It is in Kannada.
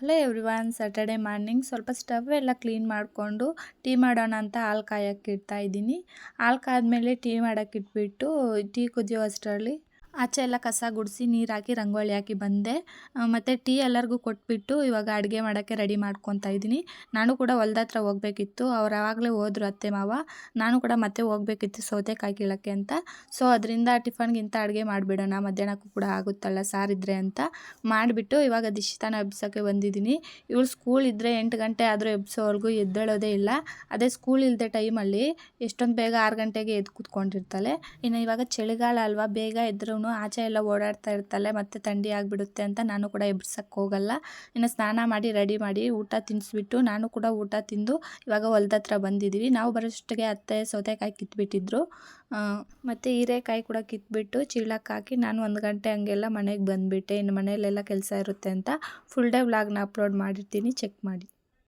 ಹಲೋ ಎವ್ರಿವನ್, ಸ್ಯಾಟರ್ಡೆ ಮಾರ್ನಿಂಗ್ ಸ್ವಲ್ಪ ಸ್ಟವ್ ಎಲ್ಲ ಕ್ಲೀನ್ ಮಾಡಿಕೊಂಡು ಟೀ ಮಾಡೋಣ ಅಂತ ಹಾಲು ಕಾಯಕ್ಕೆ ಇಡ್ತಾ ಇದ್ದೀನಿ. ಹಾಲು ಕಾದ್ಮೇಲೆ ಟೀ ಮಾಡೋಕ್ಕೆ ಇಟ್ಬಿಟ್ಟು ಟೀ ಕುದಿಯೋ ಅಷ್ಟರಲ್ಲಿ ಆಚೆ ಎಲ್ಲ ಕಸ ಗುಡಿಸಿ ನೀರು ಹಾಕಿ ರಂಗೋಲಿ ಹಾಕಿ ಬಂದೆ. ಮತ್ತು ಟೀ ಎಲ್ಲರಿಗೂ ಕೊಟ್ಬಿಟ್ಟು ಇವಾಗ ಅಡುಗೆ ಮಾಡೋಕ್ಕೆ ರೆಡಿ ಮಾಡ್ಕೊತಾ ಇದ್ದೀನಿ. ನಾನು ಕೂಡ ಹೊಲ್ದ ಹತ್ರ ಹೋಗಬೇಕಿತ್ತು. ಅವ್ರು ಆವಾಗಲೇ ಹೋದ್ರು ಅತ್ತೆ ಮಾವ. ನಾನು ಕೂಡ ಮತ್ತೆ ಹೋಗಬೇಕಿತ್ತು ಸೌತೆಕಾಯಿ ಕೀಳೋಕ್ಕೆ ಅಂತ. ಸೊ ಅದರಿಂದ ಟಿಫನ್ಗಿಂತ ಅಡುಗೆ ಮಾಡಿಬಿಡೋಣ, ಮಧ್ಯಾಹ್ನಕ್ಕೂ ಕೂಡ ಆಗುತ್ತಲ್ಲ ಸಾರಿದ್ರೆ ಅಂತ ಮಾಡಿಬಿಟ್ಟು ಇವಾಗ ದಿಶಿತಾನ ಎಬ್ಸೋಕ್ಕೆ ಬಂದಿದ್ದೀನಿ. ಇವಳು ಸ್ಕೂಲ್ ಇದ್ದರೆ 8 ಗಂಟೆ ಆದರೂ ಎಬ್ಸೋವರೆಗೂ ಎದ್ದೇಳೋದೇ ಇಲ್ಲ. ಅದೇ ಸ್ಕೂಲ್ ಇಲ್ಲದೆ ಟೈಮಲ್ಲಿ ಎಷ್ಟೊಂದು ಬೇಗ 6 ಗಂಟೆಗೆ ಎದ್ದು ಕೂತ್ಕೊಂಡಿರ್ತಾಳೆ. ಇನ್ನು ಇವಾಗ ಚಳಿಗಾಲ ಅಲ್ವಾ, ಬೇಗ ಎದ್ರೂ ಆಚೆ ಎಲ್ಲ ಓಡಾಡ್ತಾ ಇರ್ತಾಳೆ, ಮತ್ತು ಥಂಡಿ ಆಗಿಬಿಡುತ್ತೆ ಅಂತ ನಾನು ಕೂಡ ಎಬ್ಸಕ್ಕೆ ಹೋಗಲ್ಲ. ಇನ್ನು ಸ್ನಾನ ಮಾಡಿ ರೆಡಿ ಮಾಡಿ ಊಟ ತಿನ್ನಿಸ್ಬಿಟ್ಟು ನಾನು ಕೂಡ ಊಟ ತಿಂದು ಇವಾಗ ಹೊಲ್ದ ಹತ್ರ ಬಂದಿದ್ದೀವಿ. ನಾವು ಬರೋಷ್ಟಕ್ಕೆ ಅತ್ತೆ ಸೌತೆಕಾಯಿ ಕಿತ್ಬಿಟ್ಟಿದ್ರು, ಮತ್ತು ಹೀರೆಕಾಯಿ ಕೂಡ ಕಿತ್ಬಿಟ್ಟು ಚೀಲಕ್ಕೆ ಹಾಕಿ ನಾನು 1 ಗಂಟೆ ಹಂಗೆಲ್ಲ ಮನೆಗೆ ಬಂದುಬಿಟ್ಟೆ. ಇನ್ನು ಮನೆಯಲ್ಲೆಲ್ಲ ಕೆಲಸ ಇರುತ್ತೆ ಅಂತ ಫುಲ್ ಡೇ ವ್ಲಾಗ್ನ ಅಪ್ಲೋಡ್ ಮಾಡಿರ್ತೀನಿ, ಚೆಕ್ ಮಾಡಿ.